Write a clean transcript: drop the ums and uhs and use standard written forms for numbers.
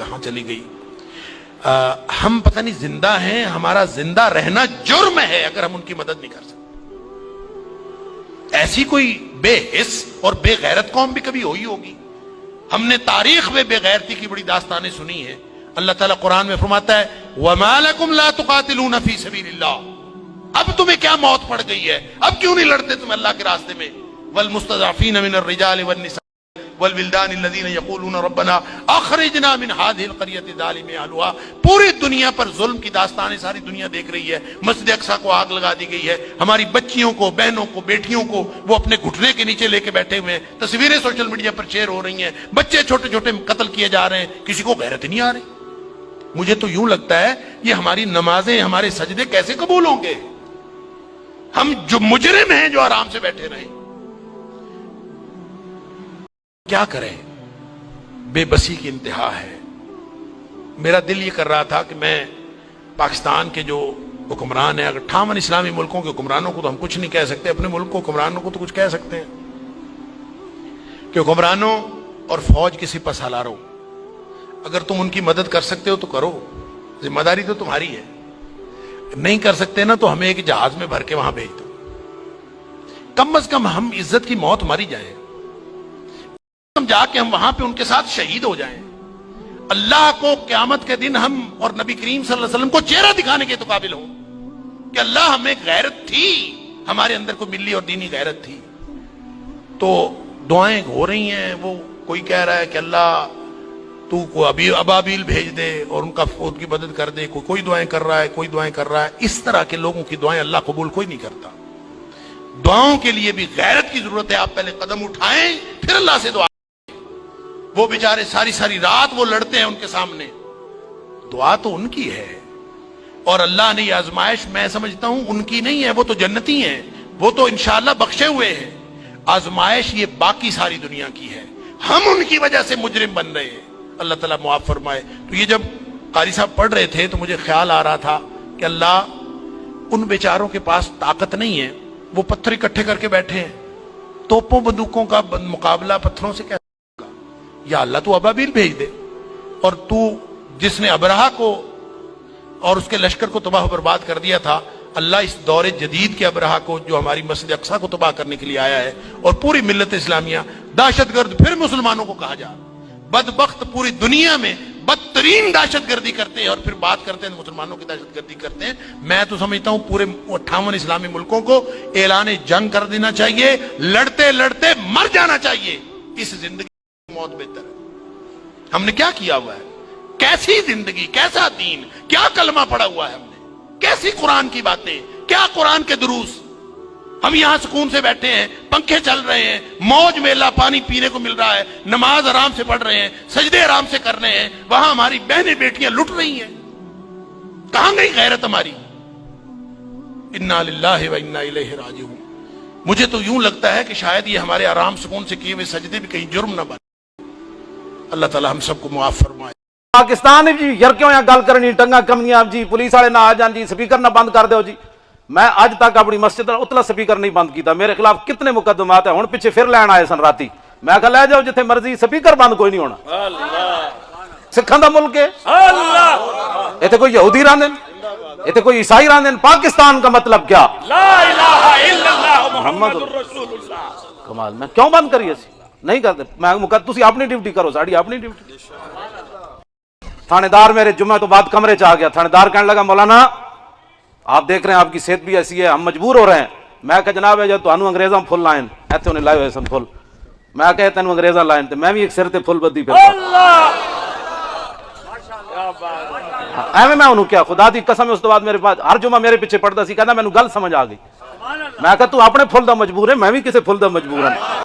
کہاں چلی گئی. ہم پتہ نہیں زندہ ہیں, ہمارا زندہ رہنا جرم ہے اگر ہم ان کی مدد نہیں کر سکتے. ایسی کوئی بے حس اور بے غیرت قوم بھی کبھی ہوئی ہوگی؟ ہم نے تاریخ میں بے غیرتی کی بڑی داستانیں سنی ہیں. اللہ تعالیٰ قرآن میں فرماتا ہے وَمَا لَكُمْ لَا تُقَاتِلُونَ فِي سَبِيلِ اللَّهِ, اب تمہیں کیا موت پڑ گئی ہے, اب کیوں نہیں لڑتے تم اللہ کے راستے میں. وَالْمُسْتَضْعَفِينَ مِنَ الرِّجَالِ وَالنِّسَاءِ والولدان الذين يقولون ربنا اخرجنا من هذه القرية الظالم اهلها. پوری دنیا پر ظلم کی داستانیں ساری دنیا دیکھ رہی ہے. مسجد اقصی کو آگ لگا دی گئی ہے, ہماری بچیوں کو, بہنوں کو, بیٹیوں کو وہ اپنے گھٹنے کے نیچے لے کے بیٹھے ہوئے ہیں. تصویریں سوشل میڈیا پر شیئر ہو رہی ہیں, بچے چھوٹے چھوٹے قتل کیے جا رہے ہیں, کسی کو غیرت نہیں آ رہی. مجھے تو یوں لگتا ہے یہ ہماری نمازیں, ہمارے سجدے کیسے قبول ہوں گے؟ ہم جو مجرم ہیں جو آرام سے بیٹھے رہیں. کیا کریں, بے بسی کی انتہا ہے. میرا دل یہ کر رہا تھا کہ میں پاکستان کے جو حکمران ہیں, اگر 58 اسلامی ملکوں کے حکمرانوں کو تو ہم کچھ نہیں کہہ سکتے, اپنے ملک کو حکمرانوں کو تو کچھ کہہ سکتے ہیں کہ حکمرانوں اور فوج کی سپہ سالاروں, اگر تم ان کی مدد کر سکتے ہو تو کرو, ذمہ داری تو تمہاری ہے. نہیں کر سکتے نا تو ہمیں ایک جہاز میں بھر کے وہاں بھیج دو, کم از کم ہم عزت کی موت مری جائیں, ہم جا کے ہم وہاں پہ ان کے ساتھ شہید ہو جائیں. اللہ کو قیامت کے دن ہم اور نبی کریم صلی اللہ علیہ وسلم کو چہرہ دکھانے کے تو قابل ہوں کہ اللہ ہمیں غیرت تھی, ہمارے اندر کو ملی اور دینی غیرت تھی. تو دعائیں ہو رہی ہیں, وہ کوئی کہہ رہا ہے کہ اللہ تو کو ابابیل بھیج دے اور ان کی مدد کر دے, کوئی دعائیں کر رہا ہے, کوئی دعائیں کر رہا ہے. اس طرح کے لوگوں کی دعائیں اللہ قبول کوئی نہیں کرتا. دعاؤں کے لیے بھی غیرت کی ضرورت ہے. آپ پہلے قدم اٹھائیں پھر اللہ سے دعا. وہ بیچارے ساری ساری رات وہ لڑتے ہیں ان کے سامنے, دعا تو ان کی ہے, اور اللہ نے یہ آزمائش میں سمجھتا ہوں ان کی نہیں ہے, وہ تو جنتی ہیں, وہ تو انشاءاللہ بخشے ہوئے ہیں. آزمائش یہ باقی ساری دنیا کی ہے, ہم ان کی وجہ سے مجرم بن رہے ہیں. اللہ تعالیٰ معاف فرمائے. تو یہ جب قاری صاحب پڑھ رہے تھے تو مجھے خیال آ رہا تھا کہ اللہ ان بیچاروں کے پاس طاقت نہیں ہے, وہ پتھر اکٹھے کر کے بیٹھے ہیں, توپوں بندوقوں کا مقابلہ پتھروں سے کیسے؟ یا اللہ تو ابابیل بھیج دے. اور تو جس نے ابرہہ کو اور اس کے لشکر کو تباہ و برباد کر دیا تھا, اللہ اس دور جدید کے ابرہہ کو جو ہماری مسجد اقصی کو تباہ کرنے کے لیے آیا ہے, اور پوری ملت اسلامیہ دہشت گرد پھر مسلمانوں کو کہا جا, بدبخت پوری دنیا میں بدترین دہشت گردی کرتے ہیں اور پھر بات کرتے ہیں مسلمانوں کی دہشت گردی کرتے ہیں. میں تو سمجھتا ہوں پورے 58 اسلامی ملکوں کو اعلان جنگ کر دینا چاہیے, لڑتے لڑتے مر جانا چاہیے. اس زندگی موت بہتر ہے. ہم نے کیا کیا ہوا ہے, کیسی زندگی, کیسا دین, کیا کلمہ پڑھا ہوا ہے ہم نے, کیسی قرآن کی باتیں, کیا قرآن کے دروس. ہم یہاں سکون سے بیٹھے ہیں, پنکھے چل رہے ہیں, موج میلہ پانی پینے کو مل رہا ہے, نماز آرام سے پڑھ رہے ہیں, سجدے آرام سے کر رہے ہیں, وہاں ہماری بہنیں بیٹیاں لٹ رہی ہیں. کہاں گئی غیرت ہماری؟ انا للہ و انا الیہ راجعون. مجھے تو یوں لگتا ہے کہ شاید یہ ہمارے آرام سکون سے کیے ہوئے سجدے بھی کہیں جرم نہ بنے. اللہ تعالی ہم سب کو معاف فرمائے. پاکستان جی یار کیوں یہاں گل کرنی, ٹنگا کمنیاں جی, پولیس والے نہ آ جان جی, سپیکر نہ بند کر دو جی. میں اج تک اپنی مسجد اتلا سپیکر نہیں بند کیتا. میرے خلاف کتنے مقدمات ہیں, ہن پیچھے پھر لین آئے سن راتی. میں کہا لے جاؤ جتھے مرضی, سپیکر بند کوئی نہیں ہونا. سکھاں دا ملک ہے, ایتھے کوئی یہودی رہندے, ایتھے کوئی عیسائی رہندے. پاکستان کا مطلب کیا؟ لا الہ الا اللہ محمد رسول اللہ. کمال. میں کیوں بند کریے سی نہیں کرتے. میں تسی اپنی ڈیوٹی کرو, ساڑی اپنی ڈیوٹی. تھانے دار میرے جمعہ تو بعد کمرے چ آ گیا. تھانے دار کہنے لگا مولانا آپ دیکھ رہے ہیں آپ کی صحت بھی ایسی ہے, ہم مجبور ہو رہے ہیں. میں کہا جناب ہے جو تانوں انگریزاں پھل لائن ایتھے انہیں لائے ہوئے سن پھل. میں کہا تینوں انگریزاں لائن تے میں بھی ایک سر تے پھل بدی پھر ایویں میں انہوں کیا خدا دی قسم. اس تو بعد میرے پاس ہر جمعہ میرے پیچھے پڑھتا سی, کہنا مینوں گل سمجھ آ گئی. میں کہا تو اپنے پھل دا مجبور ہے, میں بھی کسے پھل دا مجبور ہوں.